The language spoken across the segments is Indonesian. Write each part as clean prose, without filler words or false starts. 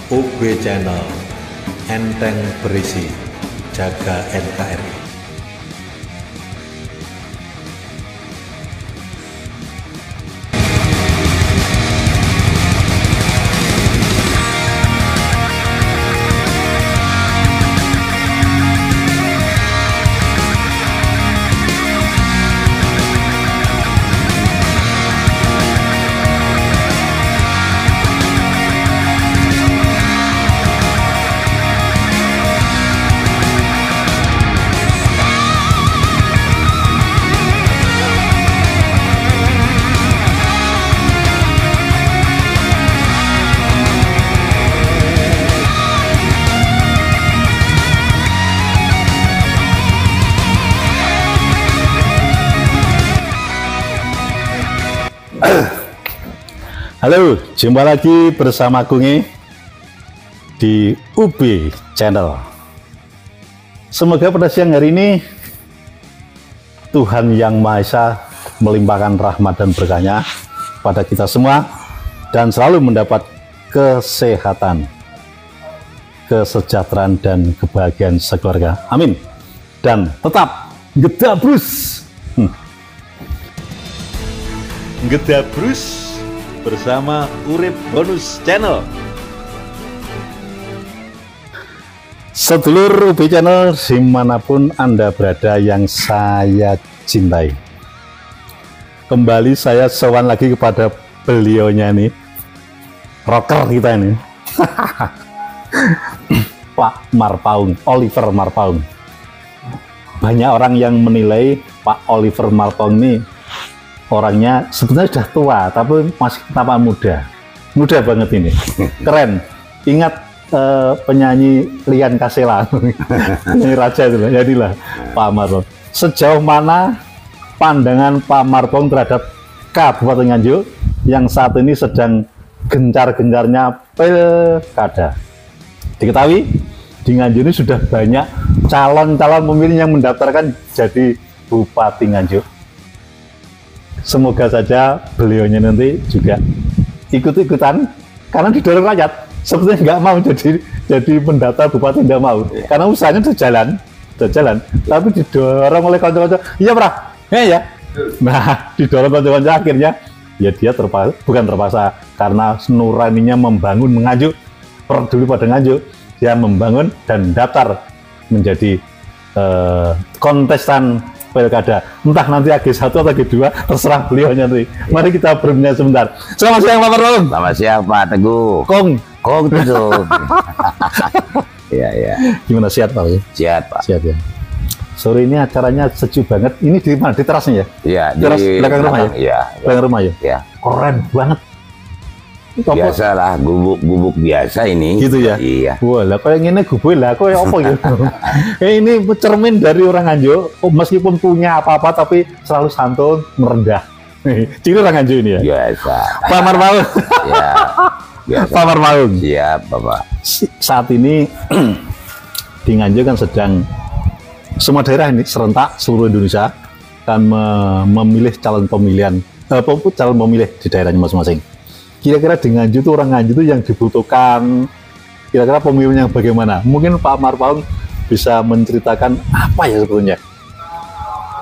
UB Channel, enteng berisi, jaga NKRI. Halo, jumpa lagi bersama Kungi di UB Channel. Semoga pada siang hari ini Tuhan Yang Maha Esa melimpahkan rahmat dan berkahnya pada kita semua dan selalu mendapat kesehatan, kesejahteraan dan kebahagiaan sekeluarga. Amin. Dan tetap gedabrus. Gedabrus bersama Urip Bonus Channel. Sedulur UB Channel dimanapun Anda berada yang saya cintai, kembali saya sowan lagi kepada beliaunya nih, rocker kita ini, Pak Marpaung, Oliver Marpaung. Banyak orang yang menilai Pak Oliver Marpaung ini orangnya sebenarnya sudah tua tapi masih tampak muda banget ini, keren. Ingat penyanyi Lian Kasela, penyanyi raja itu, jadilah Pak Marpaung. Sejauh mana pandangan Pak Marpaung terhadap Kabupaten Nganjuk yang saat ini sedang gencar-gencarnya pilkada? Diketahui di Nganjuk ini sudah banyak calon-calon pemilih yang mendaftarkan jadi Bupati Nganjuk. Semoga saja beliaunya nanti juga ikut-ikutan, karena didorong rakyat. Sebetulnya nggak mau jadi pendaftar bupati, nggak mau, karena usahanya sudah jalan, tapi didorong oleh kantor-kantor. Iya Pra, ya. Nah, didorong kantor-kantor akhirnya ya dia bukan terpaksa, karena nuraninya membangun Nganjuk, peduli pada Nganjuk, dia membangun dan daftar menjadi kontestan pilkada. Entah nanti AG1 atau AG2, terserah beliau nanti. Mari kita berbincang sebentar. Selamat siang Pak Marpaung. Selamat siang Pak Teguh. Kong Teguh. Iya. Gimana, sehat Pak? Sehat Pak. Sehat ya. Sore ini acaranya sejuk banget. Ini di mana? Di terasnya ya? Iya. Teras belakang rumah ya? Iya. Belakang rumah ya? Iya. Keren banget. Biasalah, gubuk biasa ini. Gitu ya? Iya. Wah, lah kayak gini gubuk lah, kayak apa gitu. Ini cermin dari orang Nganjuk, meskipun punya apa-apa tapi selalu santun, merendah. Ciri orang Nganjuk ini ya? Biasa. Pak Marpaung. Iya. Biasa. Pak Marpaung. Siap Bapak. Saat ini di Nganjuk kan sedang semua daerah ini serentak seluruh Indonesia akan memilih calon pemilihan, calon pemilih di daerahnya masing-masing. Kira-kira di Nganjuk itu, orang Nganjuk itu yang dibutuhkan, kira-kira pemimpin yang bagaimana? Mungkin Pak Marpaung bisa menceritakan apa ya sebetulnya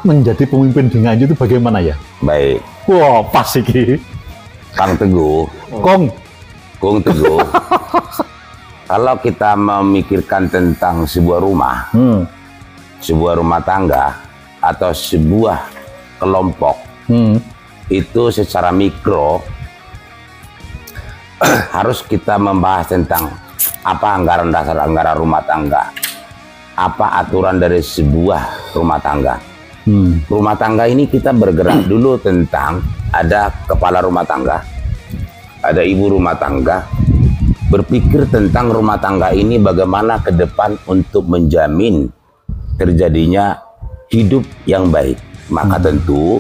menjadi pemimpin di Nganjuk itu bagaimana ya? Baik. Wah, pas iki. Kang Teguh. Kong Teguh. Kalau kita memikirkan tentang sebuah rumah, sebuah rumah tangga atau sebuah kelompok, itu secara mikro harus kita membahas tentang apa dasar anggaran rumah tangga, apa aturan dari sebuah rumah tangga. Rumah tangga ini kita bergerak dulu tentang ada kepala rumah tangga, ada ibu rumah tangga, berpikir tentang rumah tangga ini bagaimana ke depan untuk menjamin terjadinya hidup yang baik. Maka tentu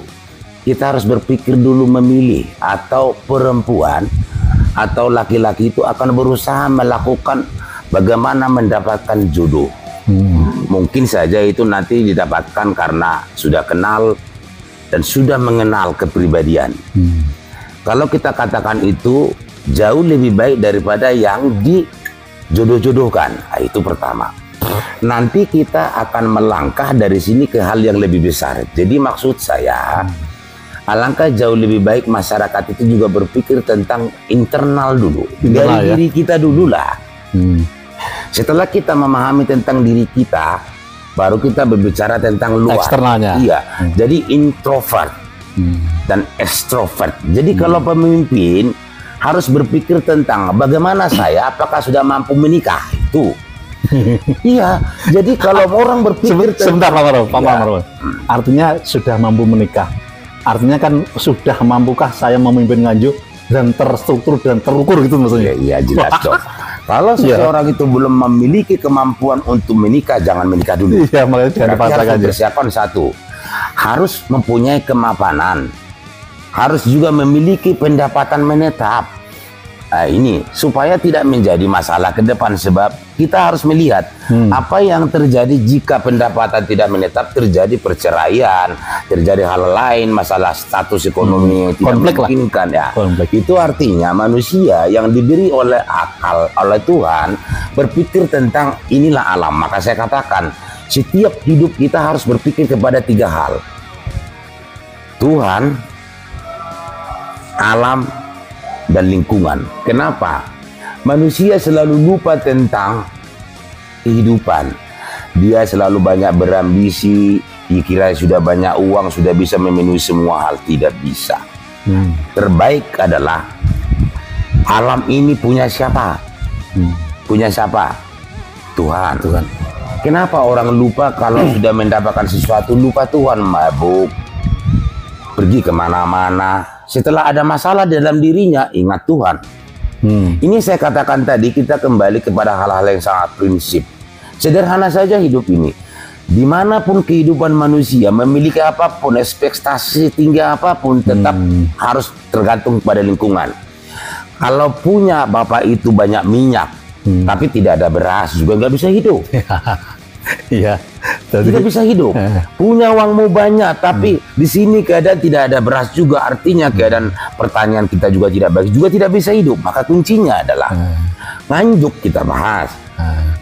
kita harus berpikir dulu memilih, atau perempuan atau laki-laki itu akan berusaha melakukan bagaimana mendapatkan jodoh. Mungkin saja itu nanti didapatkan karena sudah kenal dan sudah mengenal kepribadian. Kalau kita katakan itu jauh lebih baik daripada yang jodoh-jodohkan. Nah, itu pertama. Nanti kita akan melangkah dari sini ke hal yang lebih besar. Jadi maksud saya, alangkah jauh lebih baik masyarakat itu juga berpikir tentang internal dulu. Dari diri kita dulu lah. Setelah kita memahami tentang diri kita, baru kita berbicara tentang luar. Eksternalnya. Iya. Jadi introvert dan extrovert. Jadi kalau pemimpin harus berpikir tentang bagaimana saya, apakah sudah mampu menikah itu. Iya, jadi kalau orang berpikir sebentar Pak Marwan, artinya sudah mampu menikah, artinya kan sudah mampukah saya memimpin Nganjuk dan terstruktur dan terukur gitu maksudnya? Iya jelas dong. Kalau seseorang itu belum memiliki kemampuan untuk menikah, jangan menikah dulu. Iya, makanya jangan dipaksakan aja. Persiapan satu, harus mempunyai kemapanan, harus juga memiliki pendapatan menetap. Nah, ini supaya tidak menjadi masalah ke depan, sebab kita harus melihat apa yang terjadi jika pendapatan tidak menetap, terjadi perceraian, terjadi hal lain, masalah status ekonomi tidak memungkinkan ya. Itu artinya manusia yang diberi oleh akal oleh Tuhan berpikir tentang inilah alam. Maka saya katakan setiap hidup kita harus berpikir kepada 3 hal: Tuhan, alam, dan lingkungan. Kenapa? Manusia selalu lupa tentang kehidupan. Dia selalu banyak berambisi, dikira sudah banyak uang, sudah bisa memenuhi semua hal. Tidak bisa. Terbaik adalah alam ini punya siapa? Punya siapa? Tuhan. Kenapa orang lupa kalau sudah mendapatkan sesuatu? Lupa Tuhan, mabuk, pergi kemana-mana. Setelah ada masalah dalam dirinya, ingat Tuhan. Ini saya katakan tadi, kita kembali kepada hal-hal yang sangat prinsip. Sederhana saja hidup ini. Dimanapun kehidupan manusia, memiliki apapun, ekspektasi tinggi apapun, tetap harus tergantung pada lingkungan. Kalau punya bapak itu banyak minyak, tapi tidak ada beras, juga nggak bisa hidup. Iya. Tidak bisa hidup. Punya uangmu banyak, tapi di sini keadaan tidak ada beras juga, artinya keadaan pertanian kita juga tidak baik, juga tidak bisa hidup. Maka kuncinya adalah Nganjuk kita bahas,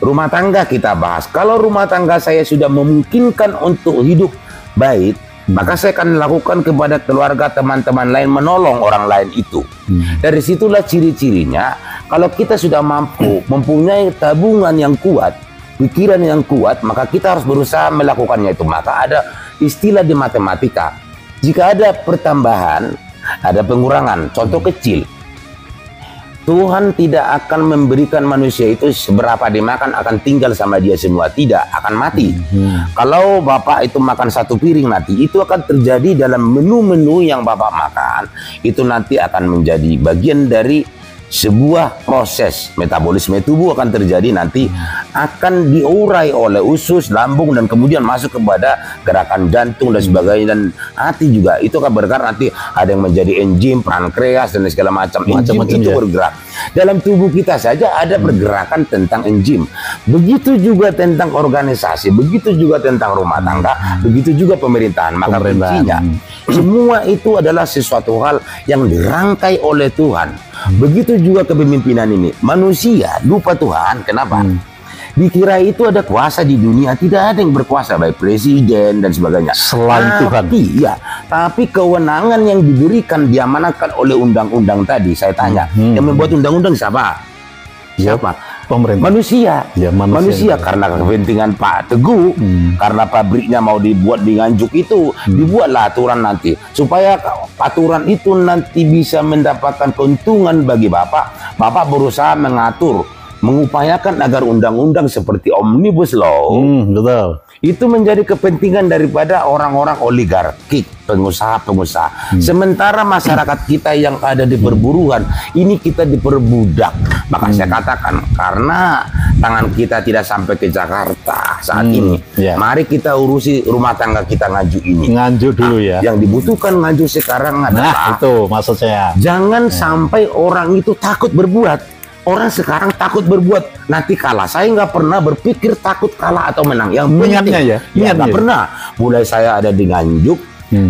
rumah tangga kita bahas. Kalau rumah tangga saya sudah memungkinkan untuk hidup baik, maka saya akan lakukan kepada keluarga, teman-teman lain, menolong orang lain itu. Dari situlah ciri-cirinya. Kalau kita sudah mampu mempunyai tabungan yang kuat, pikiran yang kuat, maka kita harus berusaha melakukannya itu. Maka ada istilah di matematika, jika ada pertambahan, ada pengurangan. Contoh kecil, Tuhan tidak akan memberikan manusia itu seberapa dimakan akan tinggal sama dia semua, tidak, akan mati. Kalau Bapak itu makan 1 piring, nanti itu akan terjadi dalam menu-menu yang Bapak makan, itu nanti akan menjadi bagian dari sebuah proses metabolisme tubuh akan terjadi, nanti akan diurai oleh usus, lambung, dan kemudian masuk kepada gerakan jantung dan sebagainya, dan hati juga. Itu akan bergerak, nanti ada yang menjadi enzim, pankreas, dan segala macam. Enzim itu bergerak. Dalam tubuh kita saja ada pergerakan tentang enzim. Begitu juga tentang organisasi, begitu juga tentang rumah tangga, begitu juga pemerintahan. Maka kuncinya semua itu adalah sesuatu hal yang dirangkai oleh Tuhan. Begitu juga kepemimpinan ini. Manusia lupa Tuhan. Kenapa? Dikira itu ada kuasa di dunia. Tidak ada yang berkuasa, baik presiden dan sebagainya, selain Tuhan. Iya, tapi kewenangan yang diberikan diamanatkan oleh undang-undang tadi. Saya tanya, yang membuat undang-undang siapa? Siapa? Pemerintah. Manusia. Ya, manusia karena kepentingan Pak Teguh, karena pabriknya mau dibuat di Nganjuk itu, dibuatlah aturan nanti supaya aturan itu nanti bisa mendapatkan keuntungan bagi Bapak. Bapak berusaha mengatur, mengupayakan agar undang-undang seperti Omnibus Law betul, itu menjadi kepentingan daripada orang-orang oligarkik, pengusaha-pengusaha. Sementara masyarakat kita yang ada di perburuan, ini kita diperbudak. Maka saya katakan, karena tangan kita tidak sampai ke Jakarta saat ini, mari kita urusi rumah tangga kita Nganjuk ini. Nganjuk dulu ya. Yang dibutuhkan Nganjuk sekarang adalah, itu maksud saya, jangan sampai orang itu takut berbuat. Orang sekarang takut berbuat, nanti kalah. Saya nggak pernah berpikir takut kalah atau menang. Yang niatnya nggak pernah. Mulai saya ada di Nganjuk,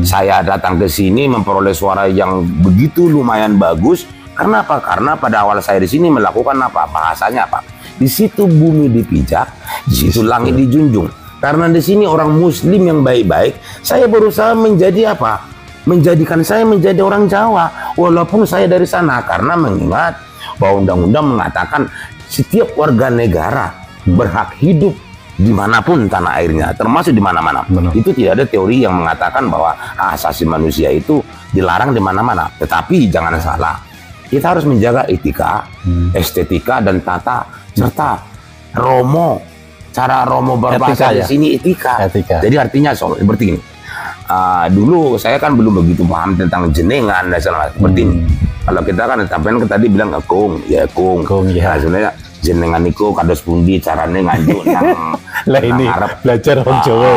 saya datang ke sini memperoleh suara yang begitu lumayan bagus. Karena apa? Karena pada awal saya di sini melakukan apa? Bahasanya apa? Di situ bumi dipijak, di situ langit dijunjung. Karena di sini orang Muslim yang baik-baik, saya berusaha menjadi apa? Menjadikan saya menjadi orang Jawa, walaupun saya dari sana. Karena mengingat bahwa undang-undang mengatakan setiap warga negara berhak hidup dimanapun tanah airnya, termasuk di mana-mana. Itu tidak ada teori yang mengatakan bahwa asasi manusia itu dilarang di mana-mana. Tetapi jangan salah, kita harus menjaga etika, estetika dan tata serta romo. Cara romo berbahasa di sini etika. Jadi artinya seperti ini. Dulu saya kan belum begitu paham tentang jenengan dan segala seperti ini. Kalau kita kan tadi bilang kung, ya kung. Nah, sebenarnya jenengan niku kados pundi carane nganjuk nang lah ini Arab. Belajar orang Jawa.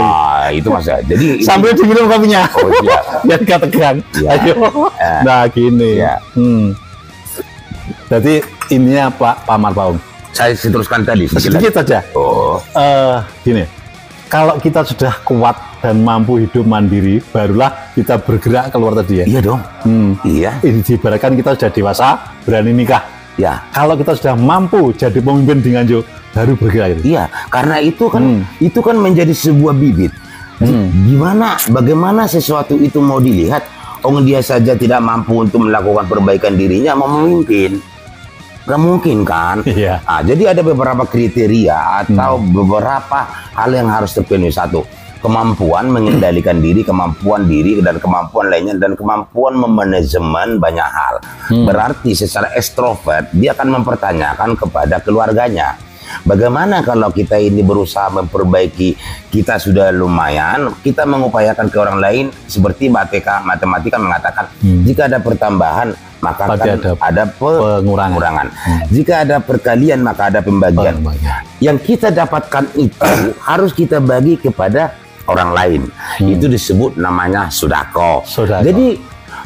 Itu Mas. Jadi sambil diminum kopinya. Oh iya. Biar gak tegang. Ya. Ayo. Nah, gini. Ya. Jadi ininya Pak Marpaung. Saya teruskan tadi sedikit saja. Gini. Kalau kita sudah kuat dan mampu hidup mandiri, barulah kita bergerak keluar tadi ya. Iya dong. Iya. Ini diibaratkan kita sudah dewasa, berani nikah. Ya. Kalau kita sudah mampu jadi pemimpin di Nganjuk, baru bergerak. Iya. Karena itu kan menjadi sebuah bibit. Bagaimana sesuatu itu mau dilihat? Dia saja tidak mampu untuk melakukan perbaikan dirinya, mau memimpin. Gak mungkin kan? Iya. Jadi ada beberapa kriteria atau beberapa hal yang harus terpenuhi. Satu, kemampuan mengendalikan diri, kemampuan diri dan kemampuan lainnya, dan kemampuan memanajemen banyak hal. Berarti secara ekstrovert dia akan mempertanyakan kepada keluarganya, bagaimana kalau kita ini berusaha memperbaiki, kita sudah lumayan, kita mengupayakan ke orang lain. Seperti matematika mengatakan jika ada pertambahan maka ada pengurangan. Jika ada perkalian maka ada pembagian. Yang kita dapatkan itu harus kita bagi kepada orang lain. Itu disebut namanya sodako. Jadi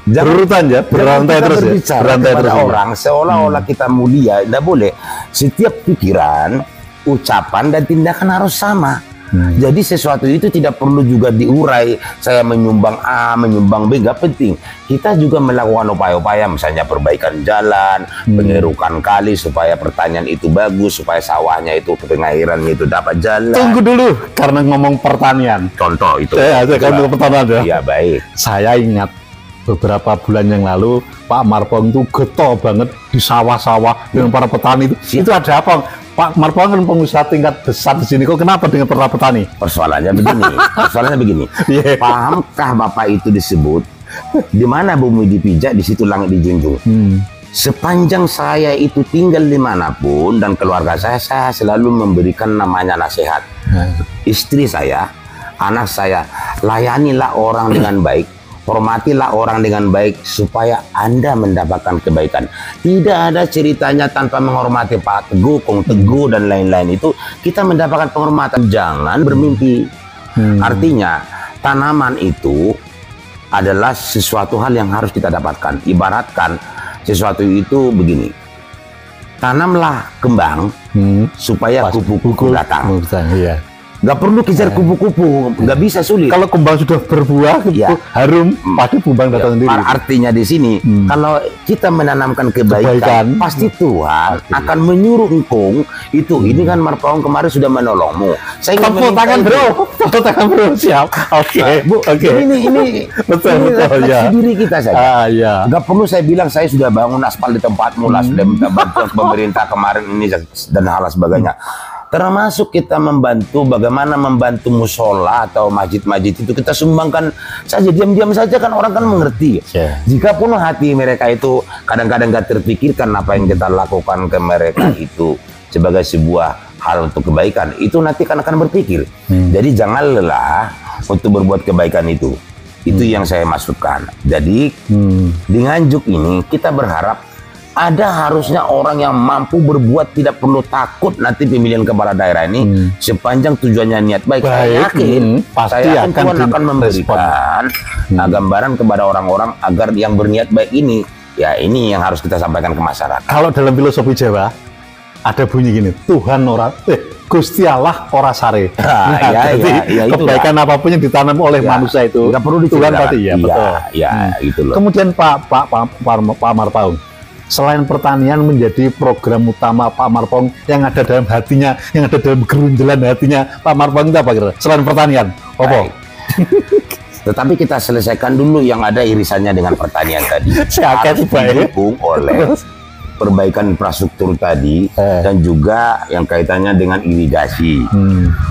berurutan ya, berantai terus ya. Berantai terus orang seolah-olah kita mulia. Tidak boleh. Setiap pikiran, ucapan dan tindakan harus sama. Jadi sesuatu itu tidak perlu juga diurai. Saya menyumbang A, menyumbang B, nggak penting. Kita juga melakukan upaya-upaya, misalnya perbaikan jalan, pengerukan kali supaya pertanian itu bagus, supaya sawahnya itu pengairannya itu dapat jalan. Tunggu dulu, karena ngomong pertanian. Contoh itu. Saya ngomong pertanian ya. Iya baik. Saya ingat beberapa bulan yang lalu Pak Marpaung itu getol banget di sawah-sawah dengan para petani itu. Itu ada apa? Pak Marpaung kan pengusaha tingkat besar di sini. Kok kenapa dengan para petani? Persoalannya begini. Pahamkah Bapak itu disebut di mana bumi dipijak di situ langit dijunjung? Sepanjang saya itu tinggal dimanapun dan keluarga saya selalu memberikan namanya nasihat. Istri saya, anak saya, layanilah orang dengan baik. Hormatilah orang dengan baik supaya Anda mendapatkan kebaikan. Tidak ada ceritanya tanpa menghormati Pak Teguh, Kong Teguh dan lain-lain itu kita mendapatkan penghormatan. Jangan bermimpi. Artinya tanaman itu adalah sesuatu hal yang harus kita dapatkan. Ibaratkan sesuatu itu begini. Tanamlah kembang supaya kupu-kupu datang. Iya. Nggak perlu kejar kupu-kupu, nggak bisa, sulit. Kalau kembang sudah berbuah, harum, pasti kumbang datang sendiri. Artinya di sini, kalau kita menanamkan kebaikan, pasti Tuhan akan menyuruh engkau itu. Ini kan Marpaung kemarin sudah menolongmu. Saya tepuk tangan bro, tepuk tangan bro, siap. Oke, Bu, oke. Ini betul ya. Diri kita saja. Ya. Nggak perlu saya bilang saya sudah bangun aspal di tempatmu lah, sudah minta bantuan pemerintah kemarin ini dan hal sebagainya. Termasuk kita membantu, bagaimana membantu musola atau masjid-masjid itu kita sumbangkan saja, diam-diam saja kan orang kan mengerti. Jika pun hati mereka itu kadang-kadang gak terpikirkan apa yang kita lakukan ke mereka itu sebagai sebuah hal untuk kebaikan, itu nanti akan berpikir. Jadi jangan lelah untuk berbuat kebaikan itu. Itu yang saya maksudkan. Jadi di Nganjuk ini kita berharap ada harusnya orang yang mampu berbuat, tidak perlu takut nanti pemilihan kepala daerah ini sepanjang tujuannya niat baik. Saya yakin pasti Tuhan akan memberikan gambaran kepada orang-orang agar yang berniat baik ini, ya ini yang harus kita sampaikan ke masyarakat. Kalau dalam filosofi Jawa ada bunyi gini, Tuhan ora Gusti Allah ora sare. Jadi kebaikan apapun yang ditanam oleh manusia itu nggak perlu Tuhan pasti betul. Iya, gitu loh. Kemudian Pak Marpaung, selain pertanian menjadi program utama Pak Marpong yang ada dalam hatinya, yang ada dalam gerunjelan hatinya Pak Marpong itu apa kira? Selain pertanian, apa? Tetapi kita selesaikan dulu yang ada irisannya dengan pertanian tadi. Harus didukung oleh perbaikan infrastruktur tadi dan juga yang kaitannya dengan irigasi.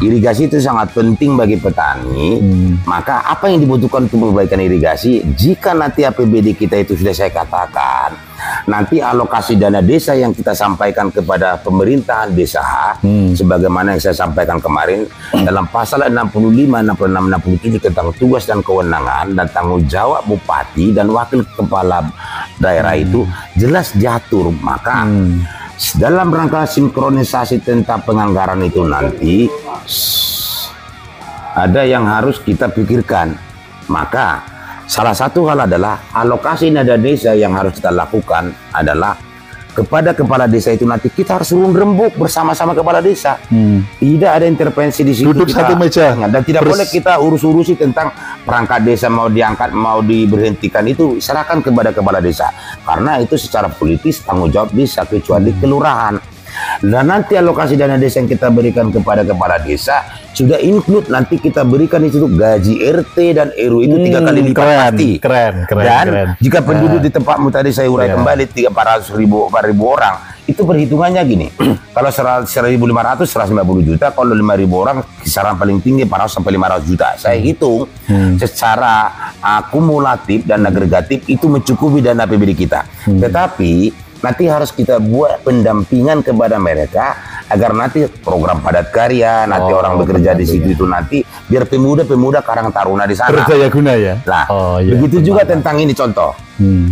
Irigasi itu sangat penting bagi petani. Maka apa yang dibutuhkan untuk perbaikan irigasi? Jika nanti APBD kita itu sudah saya katakan, nanti alokasi dana desa yang kita sampaikan kepada pemerintahan desa, sebagaimana yang saya sampaikan kemarin dalam pasal 65, 66, 67 tentang tugas dan kewenangan dan tanggung jawab bupati dan wakil kepala daerah itu jelas diatur. Maka dalam rangka sinkronisasi tentang penganggaran itu nanti ada yang harus kita pikirkan. Maka salah satu hal adalah alokasi dana desa yang harus kita lakukan adalah kepada kepala desa itu nanti kita harus urun rembuk bersama-sama kepala desa. Tidak ada intervensi di situ. Duduk satu meja. Dan tidak boleh kita urus-urusi tentang perangkat desa mau diangkat, mau diberhentikan, itu serahkan kepada kepala desa. Karena itu secara politis tanggung jawab desa, kecuali kelurahan. Dan nanti alokasi dana desa yang kita berikan kepada kepala desa sudah include nanti kita berikan di situ gaji RT dan RW itu 3 kali lipat pasti. Keren. Dan jika penduduk di tempatmu tadi saya urai kembali 400.000 orang, itu perhitungannya gini. Kalau 1.500 150 juta, kalau 5.000 orang kisaran paling tinggi 400 sampai 500 juta. Saya hitung secara akumulatif dan agregatif itu mencukupi dana APBD kita. Tetapi nanti harus kita buat pendampingan kepada mereka agar nanti program padat karya, nanti orang bekerja di situ itu nanti biar pemuda-pemuda Karang Taruna di sana berdaya guna ya. Nah, begitu juga tentang ini contoh.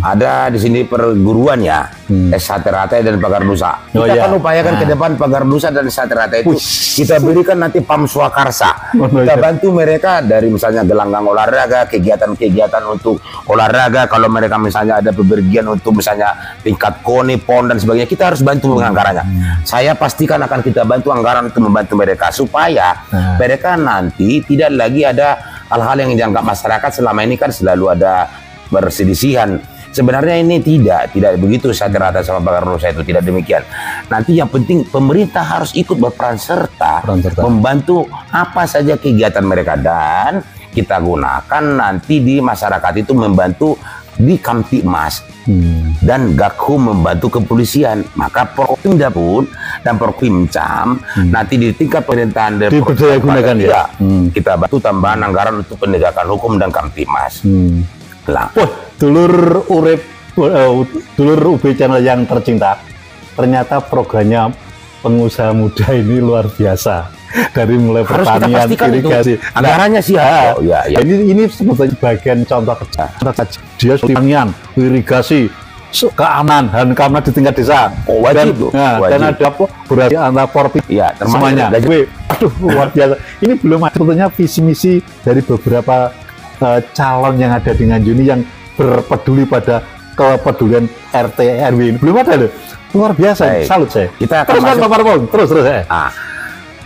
Ada di sini perguruan ya, Saterate dan Pagar Nusa. Kita akan upayakan ke depan Pagar Nusa dan Saterate itu kita berikan nanti Pam Swakarsa. Kita bantu mereka dari misalnya gelanggang olahraga, kegiatan-kegiatan untuk olahraga. Kalau mereka misalnya ada bepergian untuk misalnya tingkat KONI, PON dan sebagainya, kita harus bantu menganggarannya. Saya pastikan akan kita bantu anggaran untuk membantu mereka supaya mereka nanti tidak lagi ada hal-hal yang dianggap masyarakat selama ini kan selalu ada perselisihan. Sebenarnya ini tidak begitu. Saya rata sama Pagar Nusa itu tidak demikian. Nanti yang penting pemerintah harus ikut berperan serta membantu apa saja kegiatan mereka, dan kita gunakan nanti di masyarakat itu membantu di Kamtibmas dan Gakum membantu kepolisian. Maka Porpimda pun dan Porpimcam nanti di tingkat pemerintahan gunakan ya. Kita bantu tambahan anggaran untuk penegakan hukum dan Kamtibmas. Dulur UB Channel yang tercinta, ternyata programnya pengusaha muda ini luar biasa. Dari mulai pertanian, irigasi, anggarannya sih ini sebetulnya bagian contoh kerja. Dia pertanian, irigasi, keamanan di tingkat desa. Wajib. Dan ada berarti antara Porpi semuanya. Aduh, luar biasa. Ini belum ada sebetulnya visi misi dari beberapa calon yang ada di Nganjuk ini yang berpeduli pada kepedulian RT RW ini. Belum ada loh. Luar biasa. Salut saya. Kita terus kan Pak Marpong, terus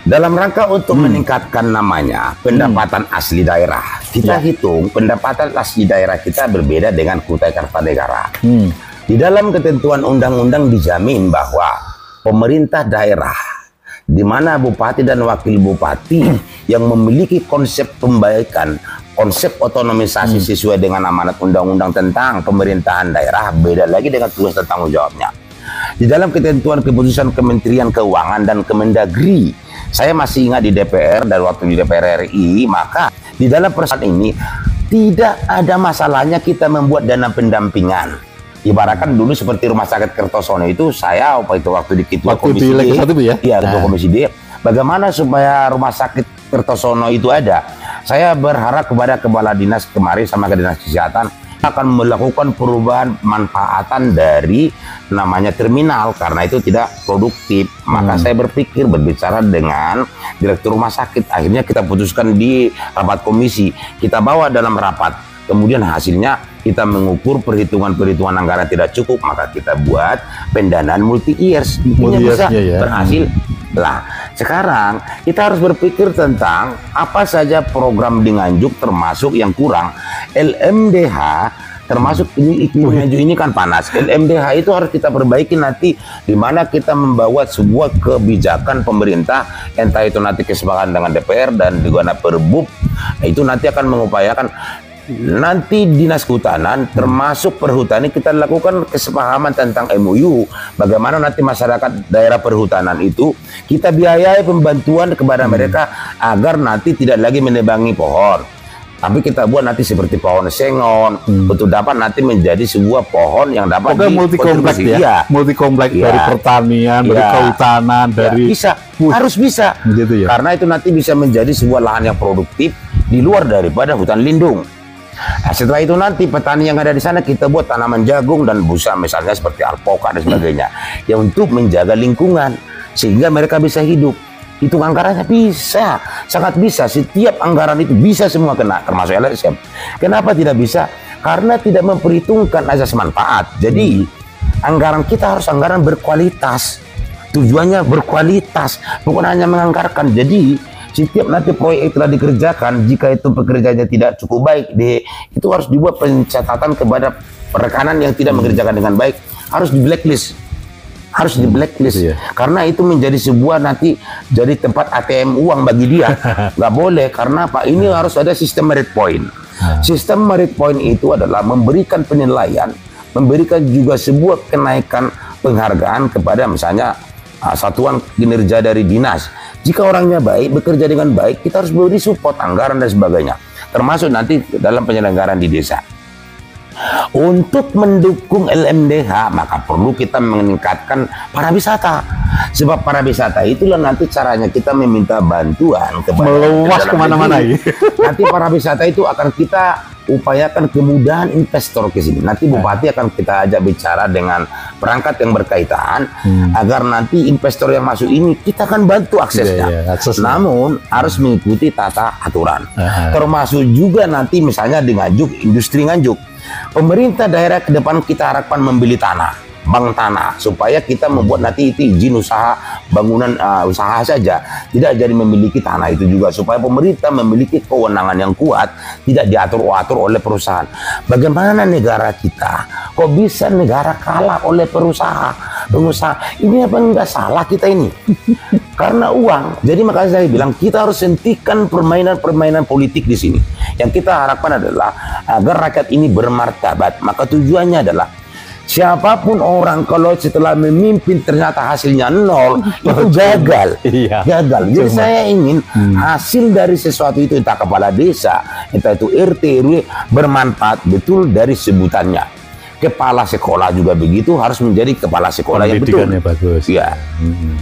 dalam rangka untuk meningkatkan namanya pendapatan asli daerah, kita hitung pendapatan asli daerah kita berbeda dengan Kutai Kartanegara. Di dalam ketentuan undang-undang dijamin bahwa pemerintah daerah di mana bupati dan wakil bupati yang memiliki konsep pembaikan, konsep otonomisasi sesuai dengan amanat undang-undang tentang pemerintahan daerah, beda lagi dengan tugas dan tanggung jawabnya. Di dalam ketentuan keputusan Kementerian Keuangan dan Kemendagri, saya masih ingat di DPR dan waktu di DPR RI, maka di dalam persoalan ini tidak ada masalahnya kita membuat dana pendampingan. Ibaratkan dulu seperti Rumah Sakit Kertosono itu, saya waktu di Ketua Komisi D, Ketua Komisi D, bagaimana supaya Rumah Sakit Kertosono itu ada. Saya berharap kepada Kepala Dinas kemarin sama ke Dinas Kesehatan akan melakukan perubahan manfaatan dari namanya terminal karena itu tidak produktif. Maka saya berpikir berbicara dengan Direktur Rumah Sakit, akhirnya kita putuskan di rapat komisi, kita bawa dalam rapat. Kemudian hasilnya kita mengukur perhitungan anggaran tidak cukup, maka kita buat pendanaan multi years, bisa berhasil. Lah, sekarang kita harus berpikir tentang apa saja program di Nganjuk termasuk yang kurang. LMDH termasuk ini iklim maju ini kan panas. LMDH itu harus kita perbaiki nanti, di mana kita membawa sebuah kebijakan pemerintah, entah itu nanti kesepakatan dengan DPR dan juga Perbub, itu nanti akan mengupayakan nanti dinas kehutanan termasuk perhutani kita lakukan kesepahaman tentang MOU bagaimana nanti masyarakat daerah perhutanan itu kita biayai pembantuan kepada mereka agar nanti tidak lagi menebangi pohon, tapi kita buat nanti seperti pohon sengon untuk dapat nanti menjadi sebuah pohon yang dapat multi kompleks ya, multi kompleks dari pertanian, dari kehutanan, dari bisa harus bisa gitu ya. Karena itu nanti bisa menjadi sebuah lahan yang produktif di luar daripada hutan lindung. Nah, setelah itu nanti petani yang ada di sana kita buat tanaman jagung dan busa misalnya seperti alpoka dan sebagainya ya untuk menjaga lingkungan sehingga mereka bisa hidup. Itu anggarannya bisa, sangat bisa. Setiap anggaran itu bisa semua kena, termasuk LSM. Kenapa tidak bisa? Karena tidak memperhitungkan azas manfaat. Jadi anggaran kita harus anggaran berkualitas. Tujuannya berkualitas, bukan hanya menganggarkan. Jadi setiap nanti proyek telah dikerjakan, jika itu pekerjaannya tidak cukup baik, itu harus dibuat pencatatan kepada rekanan yang tidak mengerjakan dengan baik, harus di blacklist. Harus di blacklist, karena itu menjadi sebuah nanti jadi tempat ATM uang bagi dia. Nggak boleh, karena Pak ini harus ada sistem merit point. Sistem merit point itu adalah memberikan penilaian, memberikan juga sebuah kenaikan penghargaan kepada misalnya satuan kinerja dari dinas. Jika orangnya baik, bekerja dengan baik, kita harus beri support anggaran dan sebagainya. Termasuk nanti dalam penyelenggaraan di desa. Untuk mendukung LMDH, maka perlu kita meningkatkan pariwisata. Sebab pariwisata itulah nanti caranya kita meminta bantuan kepada meluas kemana-mana. Nanti pariwisata itu akan kita upayakan kemudahan investor ke sini. Nanti Bupati akan kita ajak bicara dengan perangkat yang berkaitan agar nanti investor yang masuk ini kita akan bantu aksesnya. Namun harus mengikuti tata aturan. Termasuk juga nanti misalnya di Nganjuk, industri Nganjuk. Pemerintah daerah ke depan kita harapkan membeli tanah, bank tanah, supaya kita membuat nanti itu izin usaha bangunan usaha saja, tidak jadi memiliki tanah itu juga, supaya pemerintah memiliki kewenangan yang kuat, tidak diatur-atur oleh perusahaan. Bagaimana negara kita kok bisa negara kalah oleh pengusaha? Ini apa enggak salah kita ini? Karena uang. Jadi makanya saya bilang kita harus hentikan permainan politik di sini. Yang kita harapkan adalah agar rakyat ini bermartabat. Maka tujuannya adalah siapapun orang kalau setelah memimpin ternyata hasilnya nol, itu gagal. Gagal. Jadi saya ingin hasil dari sesuatu itu, entah kepala desa, entah itu RT RW, bermanfaat betul dari sebutannya. Kepala sekolah juga begitu, harus menjadi kepala sekolah yang betul. Bagus. Ya.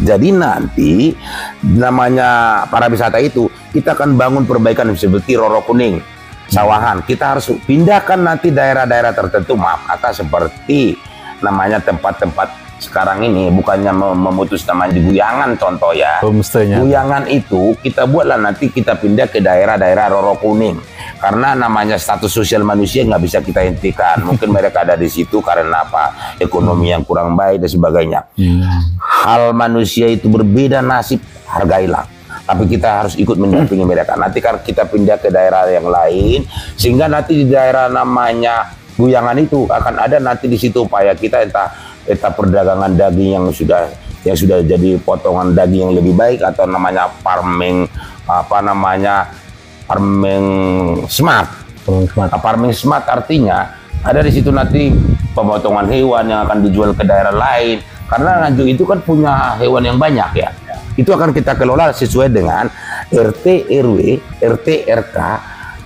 Jadi nanti namanya pariwisata itu kita akan bangun perbaikan seperti Roro Kuning, Sawahan. Kita harus pindahkan nanti daerah-daerah tertentu, kata seperti namanya tempat-tempat sekarang ini bukannya memutus namanya di Guyangan contoh ya. Guyangan itu kita buatlah nanti kita pindah ke daerah-daerah Roro Kuning. Karena namanya status sosial manusia nggak bisa kita hentikan. Mungkin mereka ada di situ karena apa? Ekonomi yang kurang baik dan sebagainya. Hal manusia itu berbeda nasib, hargailah. Tapi kita harus ikut mendampingi mereka. Nanti kan kita pindah ke daerah yang lain, sehingga nanti di daerah namanya Guyangan itu akan ada nanti di situ upaya kita entah perdagangan daging yang sudah jadi potongan daging yang lebih baik, atau namanya farming smart. Farming smart artinya ada di situ nanti pemotongan hewan yang akan dijual ke daerah lain. Karena Nganjuk itu kan punya hewan yang banyak ya. Itu akan kita kelola sesuai dengan RT RW, RT RK,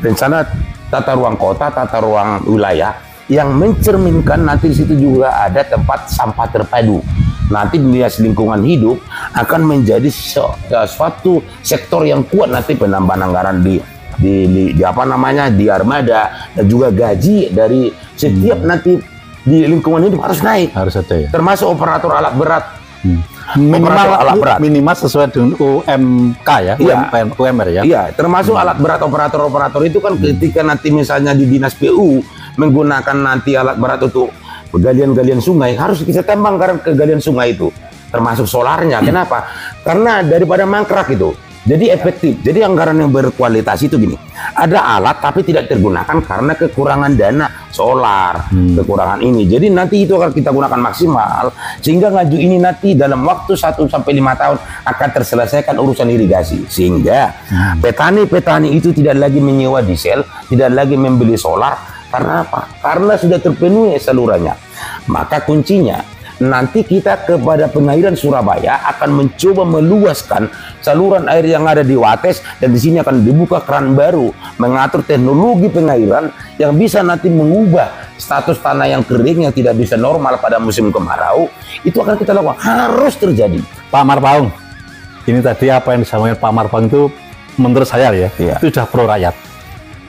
rencana tata ruang kota, tata ruang wilayah, yang mencerminkan nanti di situ juga ada tempat sampah terpadu. Nanti dinas lingkungan hidup akan menjadi suatu sektor yang kuat nanti penambahan anggaran di armada, dan juga gaji dari setiap nanti di lingkungan hidup harus naik. Harus ada ya. Termasuk operator alat berat. Minimal sesuai dengan UMK ya, UMR ya. Iya, termasuk alat berat operator itu kan ketika nanti misalnya di dinas PU menggunakan nanti alat berat untuk galian-galian sungai, harus kita tembang ke galian sungai itu, termasuk solarnya. Kenapa? Karena daripada mangkrak itu Jadi efektif. Jadi anggaran yang berkualitas itu gini, ada alat tapi tidak tergunakan karena kekurangan dana, solar, kekurangan ini. Jadi nanti itu akan kita gunakan maksimal sehingga ngaju ini nanti dalam waktu 1 sampai 5 tahun akan terselesaikan urusan irigasi. Sehingga petani-petani itu tidak lagi menyewa diesel, tidak lagi membeli solar. Karena apa? Karena sudah terpenuhi salurannya. Maka kuncinya nanti kita kepada pengairan Surabaya akan mencoba meluaskan saluran air yang ada di Wates, dan di sini akan dibuka keran baru mengatur teknologi pengairan yang bisa nanti mengubah status tanah yang kering yang tidak bisa normal pada musim kemarau. Itu akan kita lakukan, harus terjadi. Pak Marpaung, ini tadi apa yang disampaikan Pak Marpaung itu menurut saya ya, itu sudah pro rakyat.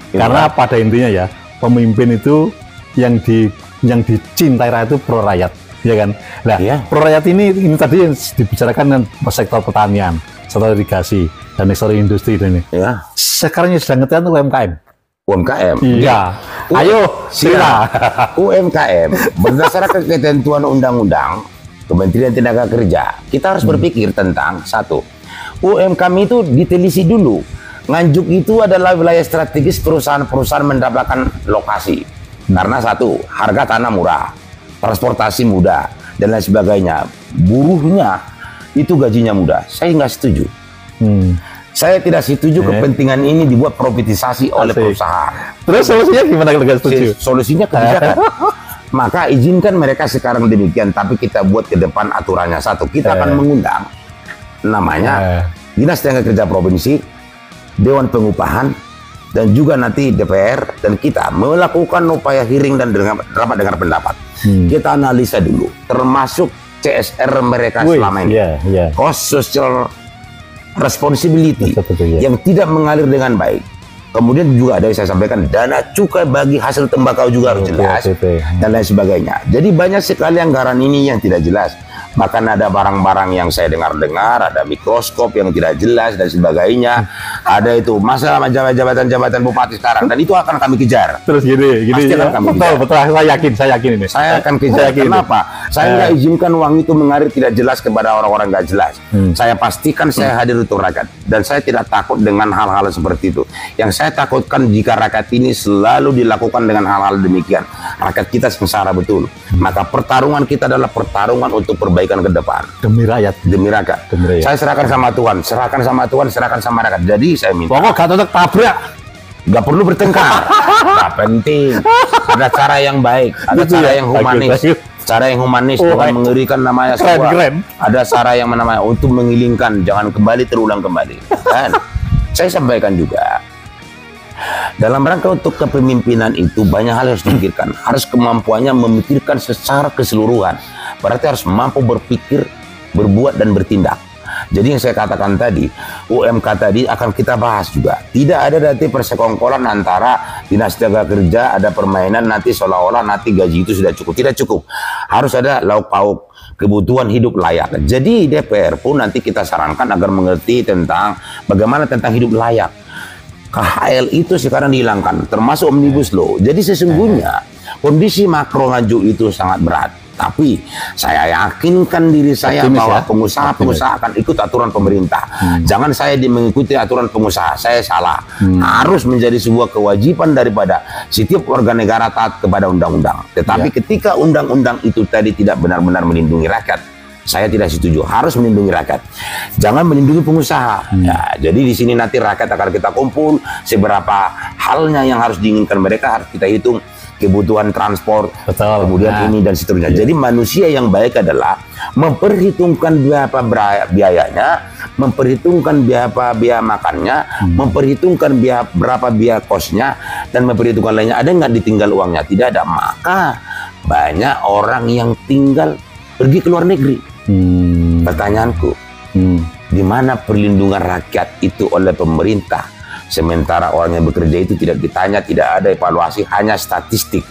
Karena pada intinya ya, pemimpin itu yang dicintai rakyat itu pro rakyat. Ya kan? Nah, pro rakyat ini tadi yang dibicarakan dengan sektor pertanian, sektor irigasi, dan sektor industri ini. Ya. Sekarang yang sedang ngetren UMKM. UMKM? Iya. Ayo, sila. UMKM, berdasarkan ketentuan undang-undang Kementerian Tenaga Kerja, kita harus berpikir tentang satu, UMKM itu diteliti dulu. Nganjuk itu adalah wilayah strategis perusahaan-perusahaan mendapatkan lokasi. Karena satu, harga tanah murah, transportasi mudah, dan lain sebagainya. Buruhnya itu gajinya mudah. Saya nggak setuju. Saya tidak setuju kepentingan ini dibuat privatisasi oleh perusahaan. Terus solusinya gimana kalau nggak setuju? Solusinya kebijakan. Maka izinkan mereka sekarang demikian, tapi kita buat ke depan aturannya. Satu, kita akan mengundang namanya Dinas Tenaga Kerja Provinsi, Dewan Pengupahan, dan juga nanti DPR, dan kita melakukan upaya hearing dan rapat dengar pendapat. Kita analisa dulu, termasuk CSR mereka selama ini, cost social responsibility yang tidak mengalir dengan baik. Kemudian juga ada yang saya sampaikan, dana cukai bagi hasil tembakau juga harus jelas, dan lain sebagainya. Jadi banyak sekali anggaran ini yang tidak jelas. Bahkan ada barang-barang yang saya dengar-dengar, ada mikroskop yang tidak jelas dan sebagainya. Ada itu masalah jabatan-jabatan bupati sekarang, dan itu akan kami kejar. Terus gini Pasti akan kami kejar. Betul, saya yakin ini. Saya akan kejar. Kenapa? Saya nggak izinkan uang itu mengalir tidak jelas kepada orang-orang nggak jelas. Saya pastikan saya hadir untuk rakyat, dan saya tidak takut dengan hal-hal seperti itu. Yang saya takutkan jika rakyat ini selalu dilakukan dengan hal-hal demikian, rakyat kita sengsara betul. Maka pertarungan kita adalah pertarungan untuk perbaikan ke depan. Demi rakyat. Demi rakyat. Saya serahkan sama Tuhan, serahkan sama Tuhan, serahkan sama rakyat. Jadi saya minta, pokok gak cocok tabrak. Gak perlu bertengkar. Gak penting. Ada cara yang baik, ada cara yang humanis. Cara yang humanis, bukan mengerikan namanya sebuah. Ada cara yang namanya untuk mengilingkan, jangan kembali terulang kembali. Dan saya sampaikan juga, dalam rangka untuk kepemimpinan itu banyak hal yang harus dipikirkan. Harus kemampuannya memikirkan secara keseluruhan. Berarti harus mampu berpikir, berbuat, dan bertindak. Jadi yang saya katakan tadi, UMK tadi akan kita bahas juga. Tidak ada nanti persekongkolan antara Dinas Tenaga Kerja, ada permainan nanti seolah-olah nanti gaji itu sudah cukup. Tidak cukup. Harus ada lauk pauk kebutuhan hidup layak. Jadi DPR pun nanti kita sarankan agar mengerti tentang bagaimana tentang hidup layak. KHL itu sekarang dihilangkan, termasuk Omnibus Law. Jadi sesungguhnya kondisi makro Nganjuk itu sangat berat. Tapi saya yakinkan diri saya bahwa pengusaha-pengusaha akan ikut aturan pemerintah. Jangan saya mengikuti aturan pengusaha, saya salah. Harus menjadi sebuah kewajiban daripada setiap warga negara taat kepada undang-undang. Tetapi ketika undang-undang itu tadi tidak benar-benar melindungi rakyat, saya tidak setuju. Harus melindungi rakyat, jangan melindungi pengusaha. Ya, jadi di sini nanti rakyat akan kita kumpul, seberapa halnya yang harus diinginkan mereka harus kita hitung. Kebutuhan transport, kemudian ini dan seterusnya. Jadi manusia yang baik adalah memperhitungkan berapa biayanya, memperhitungkan biaya makannya, memperhitungkan berapa biaya kosnya, dan memperhitungkan lainnya. Ada nggak ditinggal uangnya? Tidak ada. Maka banyak orang yang tinggal pergi ke luar negeri. Pertanyaanku, di mana perlindungan rakyat itu oleh pemerintah? Sementara orang yang bekerja itu tidak ditanya, tidak ada evaluasi, hanya statistik.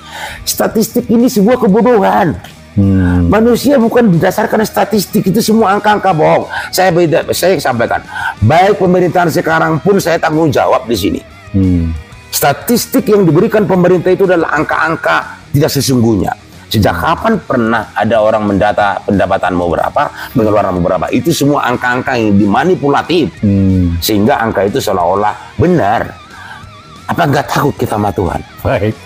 Statistik ini sebuah kebodohan. Manusia bukan berdasarkan statistik, itu semua angka-angka bohong. Saya sampaikan, baik pemerintahan sekarang pun saya tanggung jawab di sini. Statistik yang diberikan pemerintah itu adalah angka-angka tidak sesungguhnya. Sejak kapan pernah ada orang mendata pendapatanmu berapa, pengeluaranmu berapa? Itu semua angka-angka yang dimanipulatif. Sehingga angka itu seolah-olah benar. Apa nggak takut kita sama Tuhan? Baik.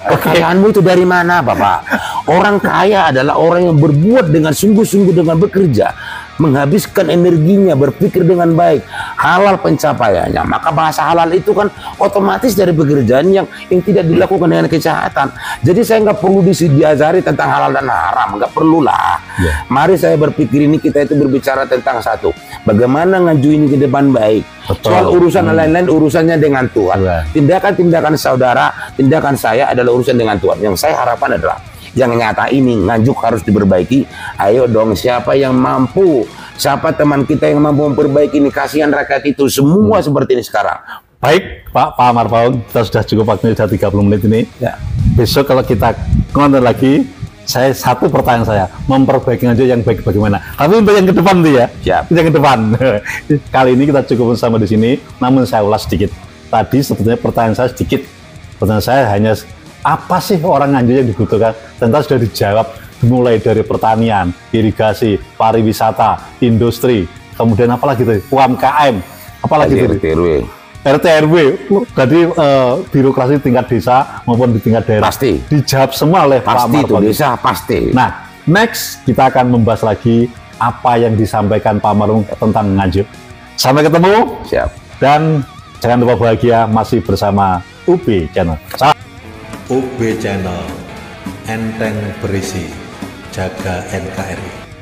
Kekayaanmu itu dari mana, Bapak? Orang kaya adalah orang yang berbuat dengan sungguh-sungguh, dengan bekerja, menghabiskan energinya, berpikir dengan baik, halal pencapaiannya. Maka bahasa halal itu kan otomatis dari pekerjaan yang tidak dilakukan dengan kejahatan. Jadi saya nggak perlu diajari tentang halal dan haram, nggak perlulah. Mari saya berpikir ini, kita itu berbicara tentang satu, bagaimana ngaju ini ke depan baik. Soal urusan lain-lain urusannya dengan Tuhan. Tindakan-tindakan saudara, tindakan saya adalah urusan dengan Tuhan. Yang saya harapkan adalah yang nyata ini Nganjuk harus diperbaiki. Ayo dong, siapa yang mampu, siapa teman kita yang mampu memperbaiki ini, kasihan rakyat itu semua seperti ini sekarang. Baik Pak Marpaung, kita sudah cukup waktunya, sudah 30 menit ini. Besok kalau kita konten lagi, saya satu pertanyaan saya, memperbaiki Nganjuk yang baik bagaimana? Tapi untuk yang ke depan tuh ya, yang ke depan. Kali ini kita cukup sama di sini, namun saya ulas sedikit. Tadi sebetulnya pertanyaan saya sedikit. Pertanyaan saya hanya, apa sih orang Nganjuk yang dibutuhkan? Tentu sudah dijawab, mulai dari pertanian, irigasi, pariwisata, industri, kemudian apalagi tuh, UMKM, apalagi itu? RT RW, jadi birokrasi tingkat desa maupun di tingkat daerah pasti dijawab semua oleh Pak Marpaung. Desa pasti. Nah, next kita akan membahas lagi apa yang disampaikan Pak Marpaung tentang Nganjuk. Sampai ketemu. Siap. Dan jangan lupa bahagia, masih bersama UB Channel. UB Channel, enteng berisi, jaga NKRI.